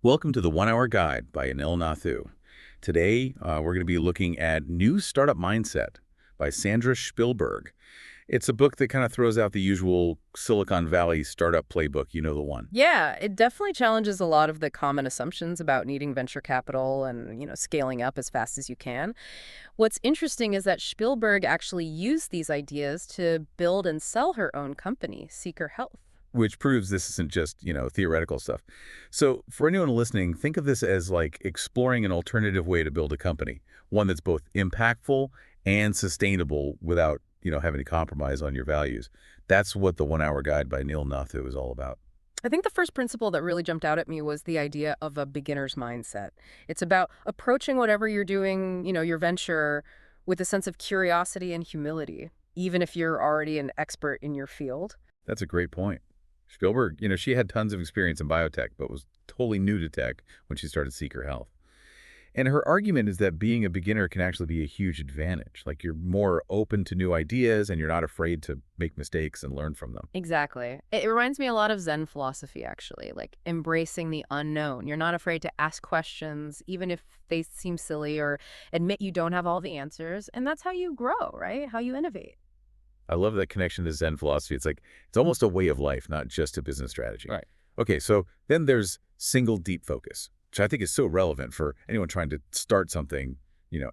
Welcome to the 1 Hour Guide by Anil Nathu. Today, we're going to be looking at New Startup Mindset by Sandra Shpilberg. It's a book that kind of throws out the usual Silicon Valley startup playbook. You know the one. Yeah, it definitely challenges a lot of the common assumptions about needing venture capital and, scaling up as fast as you can. What's interesting is that Spielberg actually used these ideas to build and sell her own company, Seeker Health. Which proves this isn't just, theoretical stuff. So for anyone listening, think of this as like exploring an alternative way to build a company, one that's both impactful and sustainable without, having to compromise on your values. That's what the 1 Hour Guide by Neil Nathu is all about. I think the first principle that really jumped out at me was the idea of a beginner's mindset. It's about approaching whatever you're doing, your venture, with a sense of curiosity and humility, even if you're already an expert in your field. That's a great point. Spielberg, she had tons of experience in biotech, but was totally new to tech when she started Seeker Health. And her argument is that being a beginner can actually be a huge advantage. Like you're more open to new ideas and you're not afraid to make mistakes and learn from them. Exactly. It reminds me a lot of Zen philosophy, actually, like embracing the unknown. You're not afraid to ask questions, even if they seem silly, or admit you don't have all the answers. And that's how you grow, right? How you innovate. I love that connection to Zen philosophy. It's like, it's almost a way of life, not just a business strategy. Right. Okay, so then there's single deep focus, which I think is so relevant for anyone trying to start something,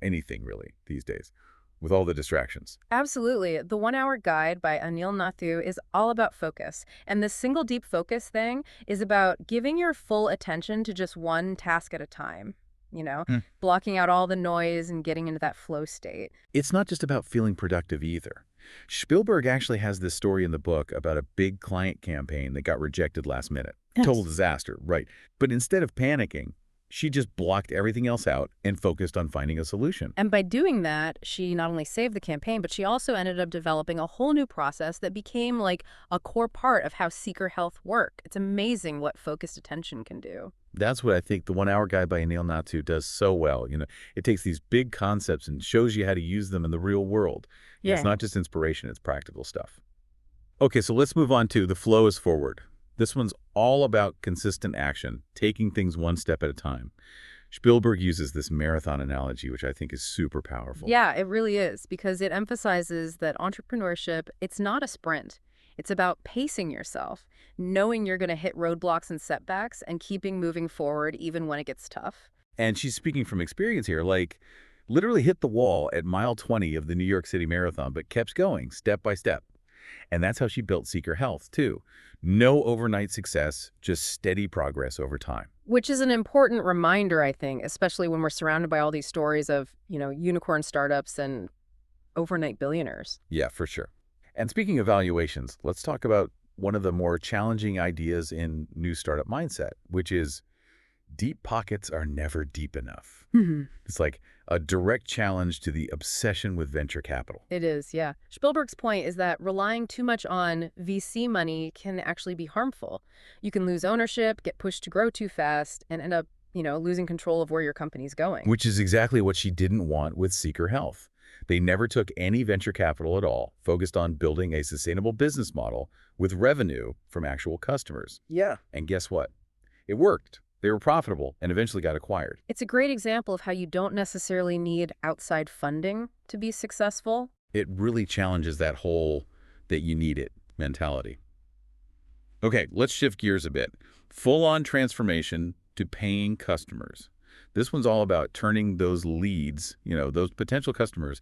anything really these days with all the distractions. Absolutely. The 1 Hour Guide by Anil Nathu is all about focus. And the single deep focus thing is about giving your full attention to just one task at a time, Hmm. blocking out all the noise and getting into that flow state. It's not just about feeling productive either. Spielberg actually has this story in the book about a big client campaign that got rejected last minute. Total Yes. disaster, right. But instead of panicking, she just blocked everything else out and focused on finding a solution. And by doing that, she not only saved the campaign, but she also ended up developing a whole new process that became like a core part of how Seeker Health work. It's amazing what focused attention can do. That's what I think the 1 Hour Guide by Anil Nathu does so well. It takes these big concepts and shows you how to use them in the real world. It's Yeah. not just inspiration, it's practical stuff. Okay, so let's move on to the flow is forward. This one's all about consistent action, taking things one step at a time. Spielberg uses this marathon analogy, which I think is super powerful. Yeah, it really is, because it emphasizes that entrepreneurship, it's not a sprint. It's about pacing yourself, knowing you're going to hit roadblocks and setbacks, and keeping moving forward even when it gets tough. And she's speaking from experience here, like literally hit the wall at mile 20 of the New York City Marathon, but kept going step by step. And that's how she built Seeker Health, too. No overnight success, just steady progress over time. Which is an important reminder, I think, especially when we're surrounded by all these stories of, unicorn startups and overnight billionaires. Yeah, for sure. And speaking of valuations, let's talk about one of the more challenging ideas in New Startup Mindset, which is deep pockets are never deep enough. It's like a direct challenge to the obsession with venture capital. It is, yeah. Spielberg's point is that relying too much on VC money can actually be harmful. You can lose ownership, get pushed to grow too fast, and end up, losing control of where your company's going. Which is exactly what she didn't want with Seeker Health. They never took any venture capital at all, focused on building a sustainable business model with revenue from actual customers. Yeah. And guess what? It worked. They were profitable and eventually got acquired. It's a great example of how you don't necessarily need outside funding to be successful. It really challenges that whole that you need it mentality. Okay, let's shift gears a bit. Full-on transformation to paying customers. This one's all about turning those leads, those potential customers,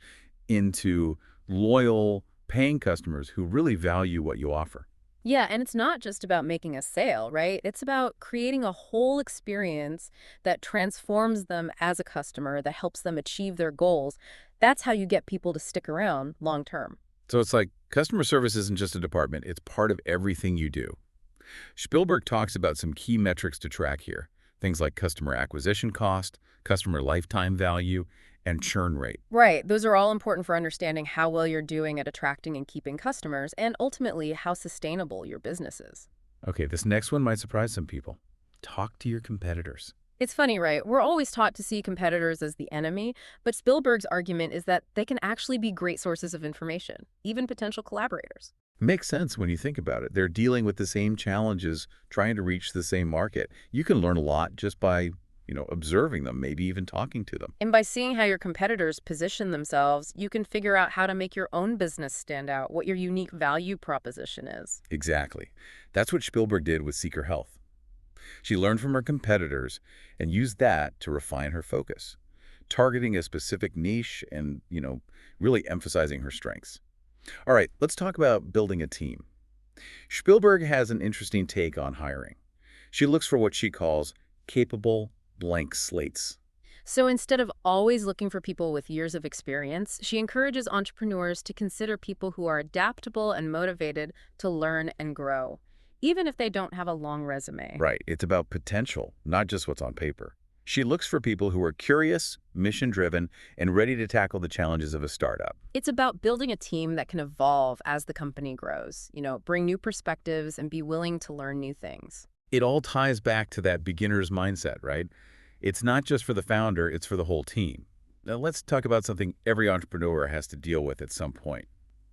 into loyal paying customers who really value what you offer. Yeah, and it's not just about making a sale, right? It's about creating a whole experience that transforms them as a customer, that helps them achieve their goals. That's how you get people to stick around long term. So it's like customer service isn't just a department, it's part of everything you do. Spielberg talks about some key metrics to track here. Things like customer acquisition cost, customer lifetime value, and churn rate. Right. Those are all important for understanding how well you're doing at attracting and keeping customers, and ultimately how sustainable your business is. Okay, this next one might surprise some people. Talk to your competitors. It's funny, right? We're always taught to see competitors as the enemy, but Spielberg's argument is that they can actually be great sources of information, even potential collaborators. Makes sense when you think about it. They're dealing with the same challenges, trying to reach the same market. You can learn a lot just by, observing them, maybe even talking to them. And by seeing how your competitors position themselves, you can figure out how to make your own business stand out, what your unique value proposition is. Exactly. That's what Spielberg did with Seeker Health. She learned from her competitors and used that to refine her focus, targeting a specific niche and, really emphasizing her strengths. All right, let's talk about building a team. Spielberg has an interesting take on hiring. She looks for what she calls capable blank slates. So instead of always looking for people with years of experience, she encourages entrepreneurs to consider people who are adaptable and motivated to learn and grow, even if they don't have a long resume. Right, it's about potential, not just what's on paper. She looks for people who are curious, mission-driven, and ready to tackle the challenges of a startup. It's about building a team that can evolve as the company grows, bring new perspectives and be willing to learn new things. It all ties back to that beginner's mindset, right? It's not just for the founder, it's for the whole team. Now let's talk about something every entrepreneur has to deal with at some point: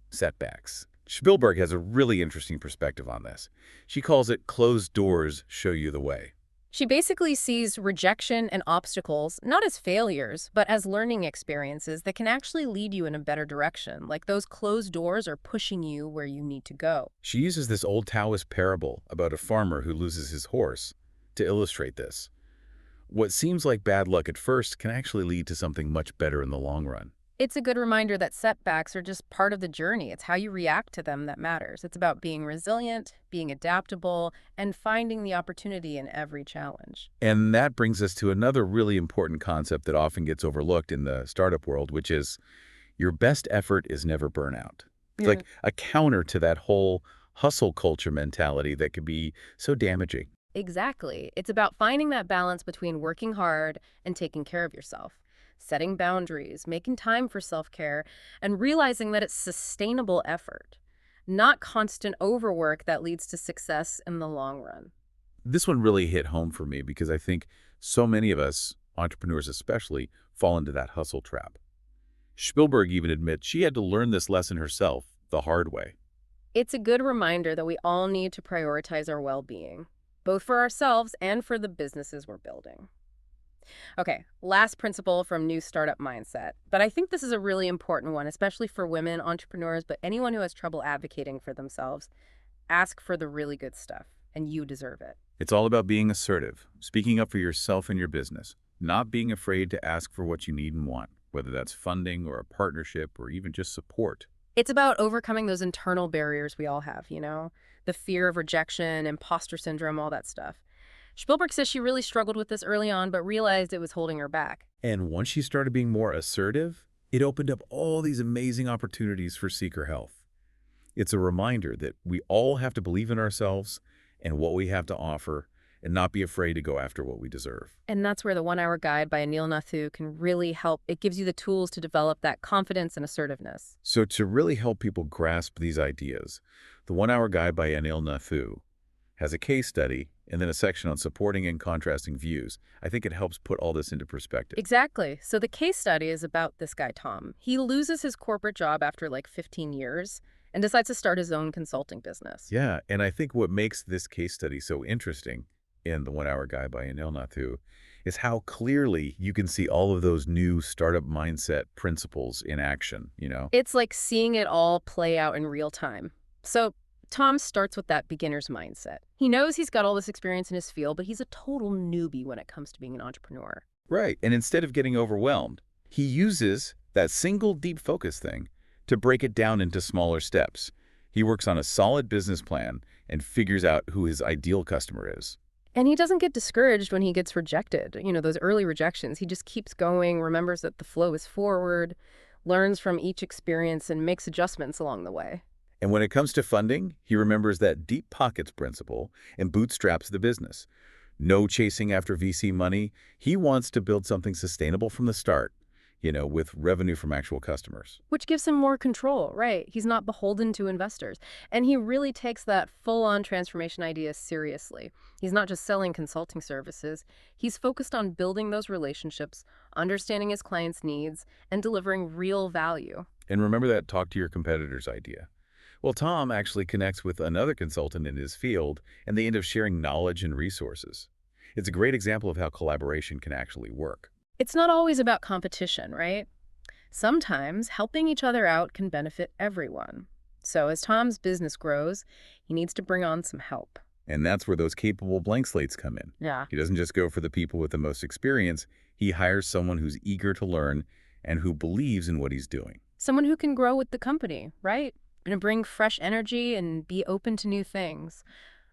setbacks. Spielberg has a really interesting perspective on this. She calls it closed doors show you the way. She basically sees rejection and obstacles not as failures, but as learning experiences that can actually lead you in a better direction, like those closed doors are pushing you where you need to go. She uses this old Taoist parable about a farmer who loses his horse to illustrate this. What seems like bad luck at first can actually lead to something much better in the long run. It's a good reminder that setbacks are just part of the journey. It's how you react to them that matters. It's about being resilient, being adaptable, and finding the opportunity in every challenge. And that brings us to another really important concept that often gets overlooked in the startup world, which is your best effort is never burnout. It's like a counter to that whole hustle culture mentality that could be so damaging. Exactly. It's about finding that balance between working hard and taking care of yourself, setting boundaries, making time for self-care, and realizing that it's sustainable effort, not constant overwork that leads to success in the long run. This one really hit home for me because I think so many of us, entrepreneurs especially, fall into that hustle trap. Spielberg even admits she had to learn this lesson herself the hard way. It's a good reminder that we all need to prioritize our well-being, both for ourselves and for the businesses we're building. Okay, last principle from New Startup Mindset. But I think this is a really important one, especially for women entrepreneurs, but anyone who has trouble advocating for themselves. Ask for the really good stuff, and you deserve it. It's all about being assertive, speaking up for yourself and your business, not being afraid to ask for what you need and want, whether that's funding or a partnership or even just support. It's about overcoming those internal barriers we all have, the fear of rejection, imposter syndrome, all that stuff. Spielberg says she really struggled with this early on, but realized it was holding her back. And once she started being more assertive, it opened up all these amazing opportunities for Seeker Health. It's a reminder that we all have to believe in ourselves and what we have to offer and not be afraid to go after what we deserve. And that's where the 1 Hour Guide by Anil Nathu can really help. It gives you the tools to develop that confidence and assertiveness. So to really help people grasp these ideas, the 1 Hour Guide by Anil Nathu has a case study and then a section on supporting and contrasting views. I think it helps put all this into perspective. Exactly. So the case study is about this guy, Tom. He loses his corporate job after like 15 years and decides to start his own consulting business. Yeah, and I think what makes this case study so interesting in the 1 Hour Guide by Anil Nathu is how clearly you can see all of those new startup mindset principles in action. It's like seeing it all play out in real time. So Tom starts with that beginner's mindset. He knows he's got all this experience in his field, but he's a total newbie when it comes to being an entrepreneur. Right, and instead of getting overwhelmed, he uses that single deep focus thing to break it down into smaller steps. He works on a solid business plan and figures out who his ideal customer is. And he doesn't get discouraged when he gets rejected. Those early rejections. He just keeps going, remembers that the flow is forward, learns from each experience, and makes adjustments along the way. And when it comes to funding, he remembers that deep pockets principle and bootstraps the business. No chasing after VC money. He wants to build something sustainable from the start, with revenue from actual customers. Which gives him more control, right? He's not beholden to investors. And he really takes that full-on transformation idea seriously. He's not just selling consulting services. He's focused on building those relationships, understanding his clients' needs, and delivering real value. And remember that talk to your competitors idea. Well, Tom actually connects with another consultant in his field, and they end up sharing knowledge and resources. It's a great example of how collaboration can actually work. It's not always about competition, right? Sometimes helping each other out can benefit everyone. So as Tom's business grows, he needs to bring on some help. And that's where those capable blank slates come in. Yeah. He doesn't just go for the people with the most experience, he hires someone who's eager to learn and who believes in what he's doing. Someone who can grow with the company, right? And bring fresh energy and be open to new things.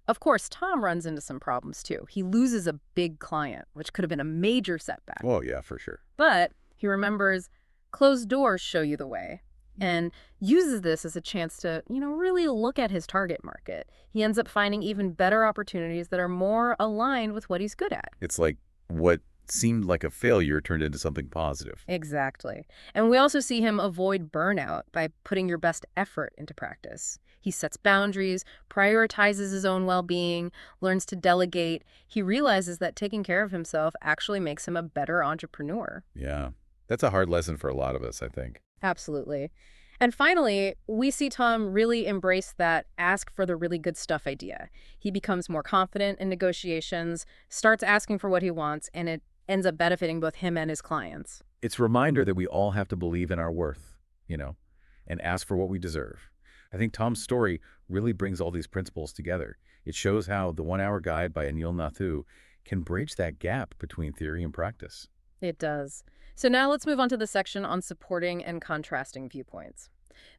Of course, Tom runs into some problems too. He loses a big client, which could have been a major setback. Oh, yeah, for sure. But he remembers closed doors show you the way and uses this as a chance to, really look at his target market. He ends up finding even better opportunities that are more aligned with what he's good at. It's like what seemed like a failure turned into something positive. Exactly. And we also see him avoid burnout by putting your best effort into practice. He sets boundaries, prioritizes his own well-being, learns to delegate. He realizes that taking care of himself actually makes him a better entrepreneur. Yeah, that's a hard lesson for a lot of us, I think. Absolutely. And finally, we see Tom really embrace that ask for the really good stuff idea. He becomes more confident in negotiations, starts asking for what he wants, and it ends up benefiting both him and his clients. It's a reminder that we all have to believe in our worth, and ask for what we deserve. I think Tom's story really brings all these principles together. It shows how the 1-Hour Guide by Anil Nathu can bridge that gap between theory and practice. It does. So now let's move on to the section on supporting and contrasting viewpoints.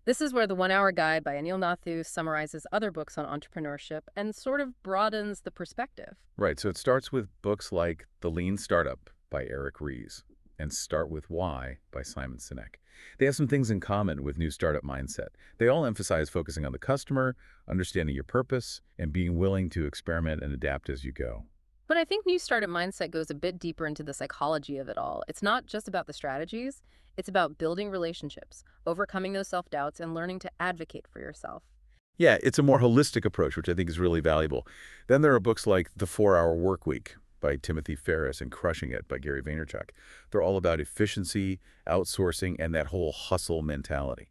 This is where the 1-Hour Guide by Anil Nathu summarizes other books on entrepreneurship and sort of broadens the perspective. Right, so it starts with books like The Lean Startup by Eric Ries and Start With Why by Simon Sinek. They have some things in common with New Startup Mindset. They all emphasize focusing on the customer, understanding your purpose, and being willing to experiment and adapt as you go. But I think New Startup Mindset goes a bit deeper into the psychology of it all. It's not just about the strategies, it's about building relationships, overcoming those self-doubts, and learning to advocate for yourself. Yeah, it's a more holistic approach, which I think is really valuable. Then there are books like The 4-Hour Workweek by Timothy Ferriss and Crushing It by Gary Vaynerchuk. They're all about efficiency, outsourcing, and that whole hustle mentality.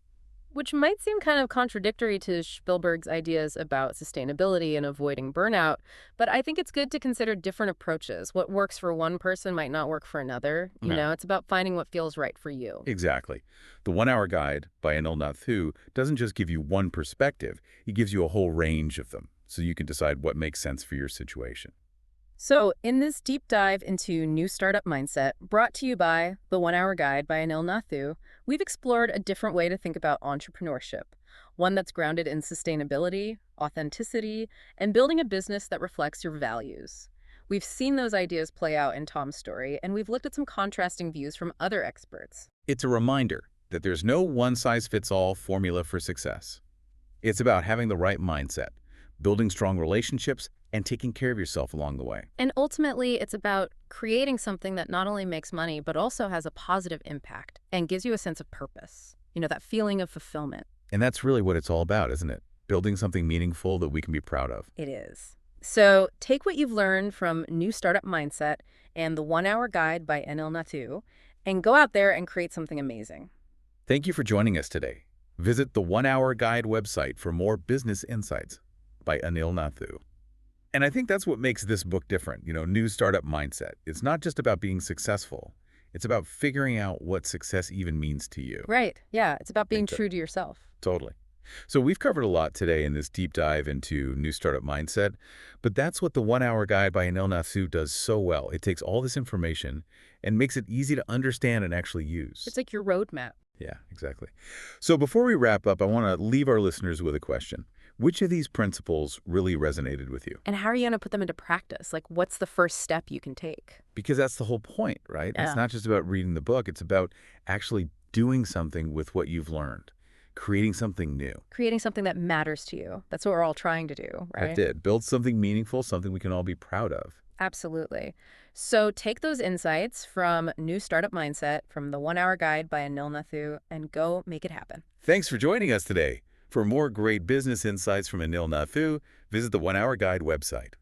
Which might seem kind of contradictory to Spielberg's ideas about sustainability and avoiding burnout, but I think it's good to consider different approaches. What works for one person might not work for another. It's about finding what feels right for you. Exactly. The 1-Hour Guide by Anil Nathu doesn't just give you one perspective, it gives you a whole range of them, so you can decide what makes sense for your situation. So, in this deep dive into New Startup Mindset, brought to you by The 1-Hour Guide by Anil Nathu, we've explored a different way to think about entrepreneurship, one that's grounded in sustainability, authenticity, and building a business that reflects your values. We've seen those ideas play out in Tom's story, and we've looked at some contrasting views from other experts. It's a reminder that there's no one-size-fits-all formula for success. It's about having the right mindset, building strong relationships, and taking care of yourself along the way. And ultimately, it's about creating something that not only makes money, but also has a positive impact and gives you a sense of purpose, that feeling of fulfillment. And that's really what it's all about, isn't it? Building something meaningful that we can be proud of. It is. So take what you've learned from New Startup Mindset and the 1-Hour Guide by Anil Nathu and go out there and create something amazing. Thank you for joining us today. Visit the 1-Hour Guide website for more business insights by Anil Nathu. And I think that's what makes this book different, New Startup Mindset. It's not just about being successful. It's about figuring out what success even means to you. Right. Yeah. It's about being true to yourself. Totally. So we've covered a lot today in this deep dive into New Startup Mindset, but that's what the 1-Hour Guide by Anil Nathu does so well. It takes all this information and makes it easy to understand and actually use. It's like your roadmap. Yeah, exactly. So before we wrap up, I want to leave our listeners with a question. Which of these principles really resonated with you? And how are you going to put them into practice? Like, what's the first step you can take? Because that's the whole point, right? Yeah. It's not just about reading the book. It's about actually doing something with what you've learned, creating something new. Creating something that matters to you. That's what we're all trying to do, right? That's it. Build something meaningful, something we can all be proud of. Absolutely. So take those insights from New Startup Mindset, from the 1-Hour Guide by Anil Nathu, and go make it happen. Thanks for joining us today. For more great business insights from Anil Nathu, visit the 1-Hour Guide website.